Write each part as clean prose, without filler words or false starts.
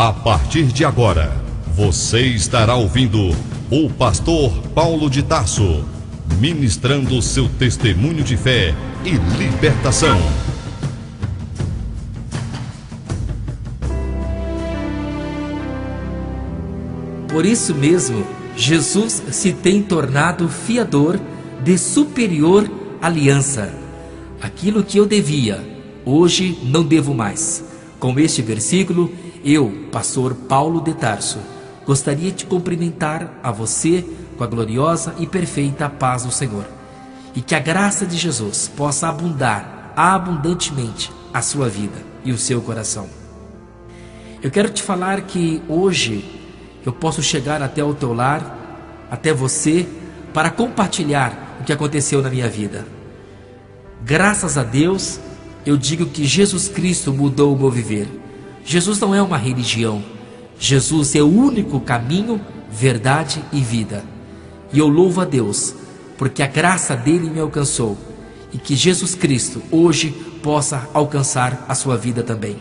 A partir de agora, você estará ouvindo o pastor Paulo de Tarso, ministrando seu testemunho de fé e libertação. Por isso mesmo, Jesus se tem tornado fiador de superior aliança. Aquilo que eu devia, hoje não devo mais. Com este versículo, eu, pastor Paulo de Tarso, gostaria de cumprimentar a você com a gloriosa e perfeita paz do Senhor. E que a graça de Jesus possa abundar abundantemente a sua vida e o seu coração. Eu quero te falar que hoje eu posso chegar até o teu lar, até você, para compartilhar o que aconteceu na minha vida. Graças a Deus, eu digo que Jesus Cristo mudou o meu viver. Jesus não é uma religião. Jesus é o único caminho, verdade e vida. E eu louvo a Deus, porque a graça dele me alcançou, e que Jesus Cristo hoje possa alcançar a sua vida também.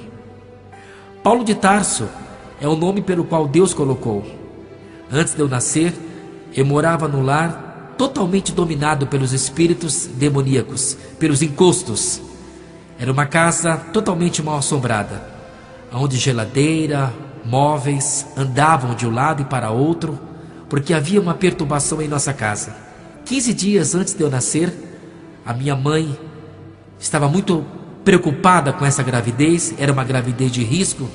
Paulo de Tarso é o nome pelo qual Deus colocou. Antes de eu nascer, eu morava no lar totalmente dominado pelos espíritos demoníacos, pelos encostos. Era uma casa totalmente mal assombrada, onde geladeira, móveis andavam de um lado e para outro, porque havia uma perturbação em nossa casa. 15 dias antes de eu nascer, a minha mãe estava muito preocupada com essa gravidez, era uma gravidez de risco,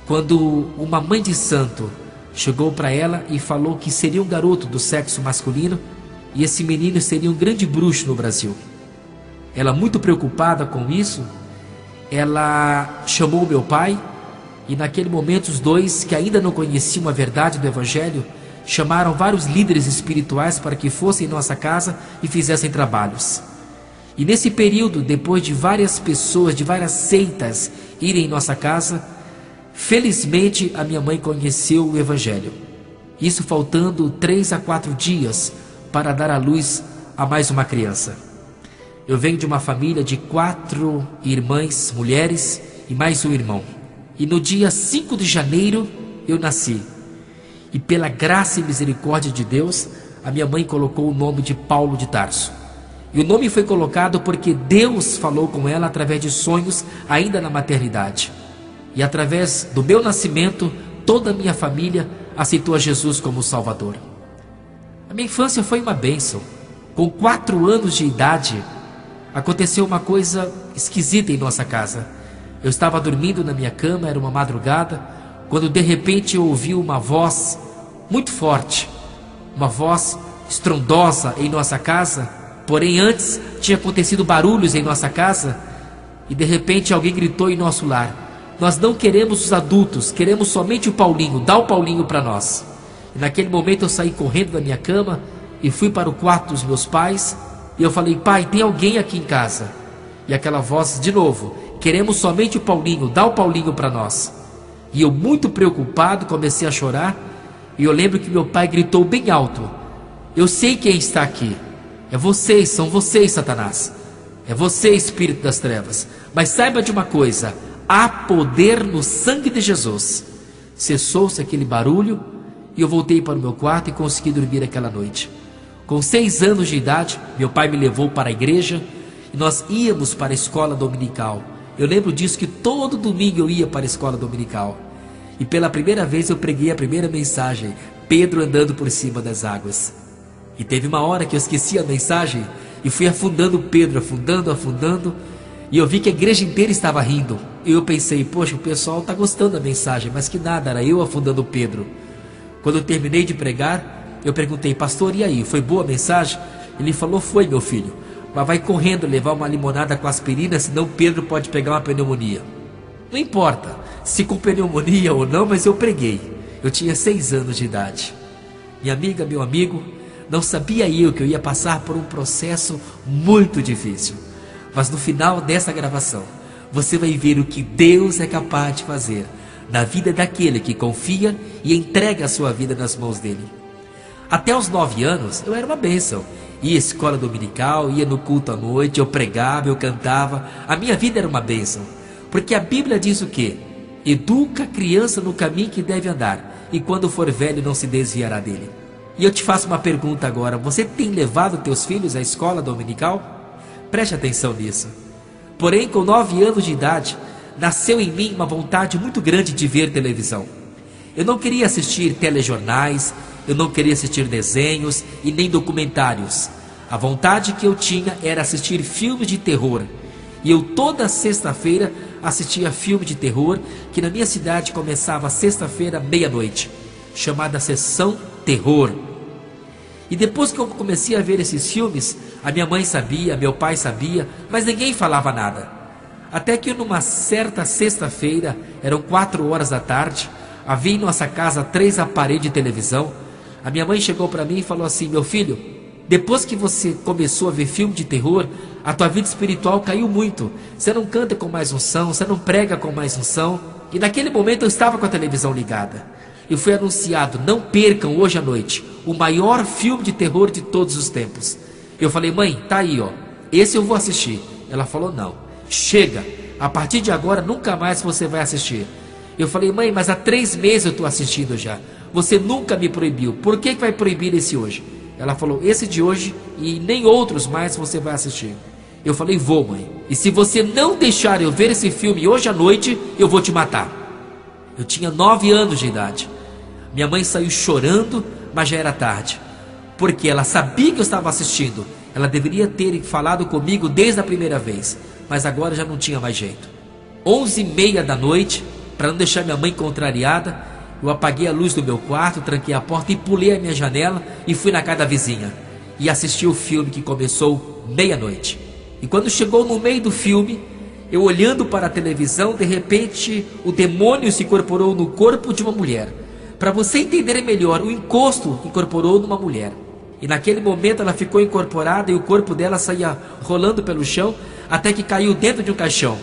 quando uma mãe de santo chegou para ela e falou que seria um garoto do sexo masculino e esse menino seria um grande bruxo no Brasil. Ela, muito preocupada com isso, ela chamou meu pai e naquele momento os dois, que ainda não conheciam a verdade do Evangelho, chamaram vários líderes espirituais para que fossem em nossa casa e fizessem trabalhos. E nesse período, depois de várias pessoas, de várias seitas irem em nossa casa, felizmente a minha mãe conheceu o Evangelho. Isso faltando 3 a 4 dias para dar à luz a mais uma criança. Eu venho de uma família de 4 irmãs, mulheres e mais um irmão. E no dia 5 de janeiro eu nasci. E pela graça e misericórdia de Deus, a minha mãe colocou o nome de Paulo de Tarso. E o nome foi colocado porque Deus falou com ela através de sonhos ainda na maternidade. E através do meu nascimento, toda a minha família aceitou a Jesus como Salvador. A minha infância foi uma bênção. Com 4 anos de idade, aconteceu uma coisa esquisita em nossa casa. Eu estava dormindo na minha cama, era uma madrugada, quando de repente eu ouvi uma voz muito forte, uma voz estrondosa em nossa casa. Porém antes tinha acontecido barulhos em nossa casa e de repente alguém gritou em nosso lar: nós não queremos os adultos, queremos somente o Paulinho, dá o Paulinho para nós. E naquele momento eu saí correndo da minha cama e fui para o quarto dos meus pais e eu falei: pai, tem alguém aqui em casa? E aquela voz de novo: queremos somente o Paulinho, dá o Paulinho para nós. E eu, muito preocupado, comecei a chorar. E eu lembro que meu pai gritou bem alto: eu sei quem está aqui. É vocês, são vocês, Satanás. É você, espírito das trevas. Mas saiba de uma coisa: há poder no sangue de Jesus. Cessou-se aquele barulho e eu voltei para o meu quarto e consegui dormir aquela noite. Com 6 anos de idade, meu pai me levou para a igreja e nós íamos para a escola dominical. Eu lembro disso, que todo domingo eu ia para a escola dominical. E pela primeira vez eu preguei a primeira mensagem: Pedro andando por cima das águas. E teve uma hora que eu esqueci a mensagem e fui afundando Pedro, afundando. E eu vi que a igreja inteira estava rindo. E eu pensei: poxa, o pessoal está gostando da mensagem, mas que nada, era eu afundando Pedro. Quando eu terminei de pregar, eu perguntei: pastor, e aí, foi boa a mensagem? Ele falou: foi, meu filho, mas vai correndo levar uma limonada com aspirina, senão Pedro pode pegar uma pneumonia. Não importa se com pneumonia ou não, mas eu preguei. Eu tinha 6 anos de idade. Minha amiga, meu amigo, não sabia eu que eu ia passar por um processo muito difícil. Mas no final dessa gravação, você vai ver o que Deus é capaz de fazer na vida daquele que confia e entrega a sua vida nas mãos dele. Até os 9 anos, eu era uma bênção. Ia à escola dominical, ia no culto à noite, eu pregava, eu cantava. A minha vida era uma bênção. Porque a Bíblia diz o quê? Educa a criança no caminho que deve andar, e quando for velho não se desviará dele. E eu te faço uma pergunta agora: você tem levado teus filhos à escola dominical? Preste atenção nisso. Porém, com 9 anos de idade, nasceu em mim uma vontade muito grande de ver televisão. Eu não queria assistir telejornais, eu não queria assistir desenhos e nem documentários. A vontade que eu tinha era assistir filmes de terror. E eu toda sexta-feira assistia filme de terror, que na minha cidade começava sexta-feira, meia-noite, chamada Sessão Terror. E depois que eu comecei a ver esses filmes, a minha mãe sabia, meu pai sabia, mas ninguém falava nada. Até que numa certa sexta-feira, eram 4 horas da tarde, havia em nossa casa 3 aparelhos de televisão. A minha mãe chegou para mim e falou assim: meu filho, depois que você começou a ver filme de terror, a tua vida espiritual caiu muito. Você não canta com mais unção, você não prega com mais unção. E naquele momento eu estava com a televisão ligada. E foi anunciado: não percam hoje à noite o maior filme de terror de todos os tempos. Eu falei: mãe, tá aí, ó, esse eu vou assistir. Ela falou: não, chega, a partir de agora nunca mais você vai assistir. Eu falei: mãe, mas há 3 meses eu estou assistindo já. Você nunca me proibiu, por que vai proibir esse hoje? Ela falou: esse de hoje e nem outros mais você vai assistir. Eu falei: vou, mãe, e se você não deixar eu ver esse filme hoje à noite, eu vou te matar. Eu tinha 9 anos de idade. Minha mãe saiu chorando, mas já era tarde, porque ela sabia que eu estava assistindo. Ela deveria ter falado comigo desde a primeira vez, mas agora já não tinha mais jeito. 11h30 da noite, para não deixar minha mãe contrariada, eu apaguei a luz do meu quarto, tranquei a porta e pulei a minha janela e fui na casa da vizinha e assisti o filme, que começou meia-noite. E quando chegou no meio do filme, eu olhando para a televisão, de repente o demônio se incorporou no corpo de uma mulher. Para você entender melhor, o encosto incorporou numa mulher. E naquele momento ela ficou incorporada e o corpo dela saía rolando pelo chão, até que caiu dentro de um caixão.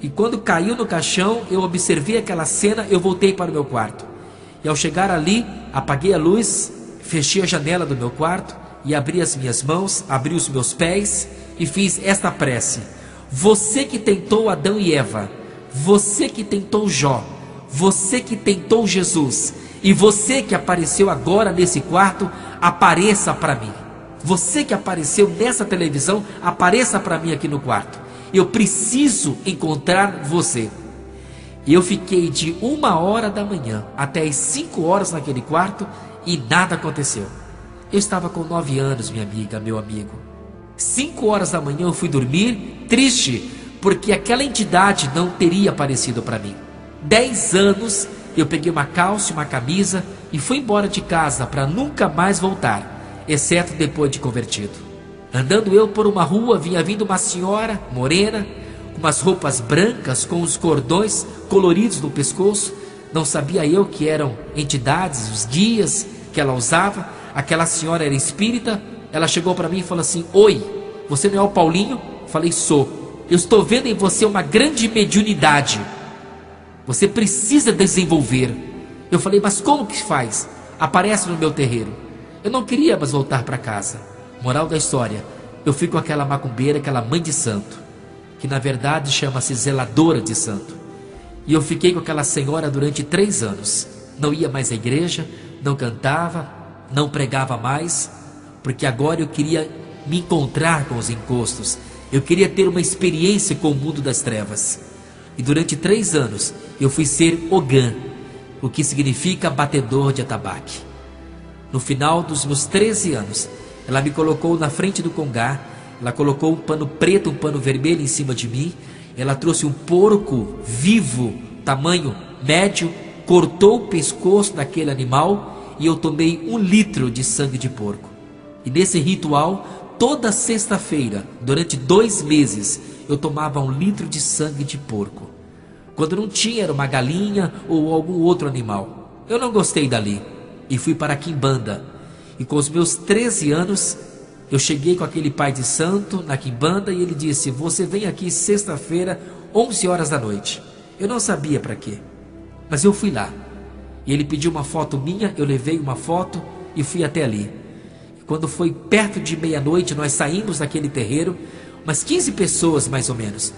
E quando caiu no caixão, eu observei aquela cena, eu voltei para o meu quarto. E ao chegar ali, apaguei a luz, fechei a janela do meu quarto e abri as minhas mãos, abri os meus pés e fiz esta prece: você que tentou Adão e Eva, você que tentou Jó, você que tentou Jesus, e você que apareceu agora nesse quarto, apareça para mim. Você que apareceu nessa televisão, apareça para mim aqui no quarto. Eu preciso encontrar você. E eu fiquei de 1h da manhã até as 5 horas naquele quarto e nada aconteceu. Eu estava com 9 anos, minha amiga, meu amigo. 5 horas da manhã eu fui dormir triste, porque aquela entidade não teria aparecido para mim. 10 anos eu peguei uma calça e uma camisa e fui embora de casa para nunca mais voltar, exceto depois de convertido. Andando eu por uma rua, vinha vindo uma senhora morena, com umas roupas brancas, com os cordões coloridos no pescoço. Não sabia eu que eram entidades, os guias que ela usava. Aquela senhora era espírita. Ela chegou para mim e falou assim: oi, você não é o Paulinho? Falei: sou. Eu estou vendo em você uma grande mediunidade. Você precisa desenvolver. Eu falei: mas como que faz? Aparece no meu terreiro. Eu não queria mais voltar para casa. Moral da história: eu fui com aquela macumbeira, aquela mãe de santo, que na verdade chama-se zeladora de santo. E eu fiquei com aquela senhora durante 3 anos. Não ia mais à igreja, não cantava, não pregava mais, porque agora eu queria me encontrar com os encostos. Eu queria ter uma experiência com o mundo das trevas. E durante 3 anos eu fui ser Ogã, o que significa batedor de atabaque. No final dos meus 13 anos, ela me colocou na frente do congá. Ela colocou um pano preto, um pano vermelho em cima de mim. Ela trouxe um porco vivo, tamanho médio, cortou o pescoço daquele animal e eu tomei 1 litro de sangue de porco. E nesse ritual, toda sexta-feira, durante 2 meses, eu tomava 1 litro de sangue de porco. Quando não tinha, era uma galinha ou algum outro animal. Eu não gostei dali e fui para a quimbanda. E com os meus 13 anos, eu cheguei com aquele pai de santo na quimbanda e ele disse: você vem aqui sexta-feira, 11 horas da noite. Eu não sabia para quê, mas eu fui lá. E ele pediu uma foto minha, eu levei uma foto e fui até ali. E quando foi perto de meia-noite, nós saímos daquele terreiro, umas 15 pessoas mais ou menos.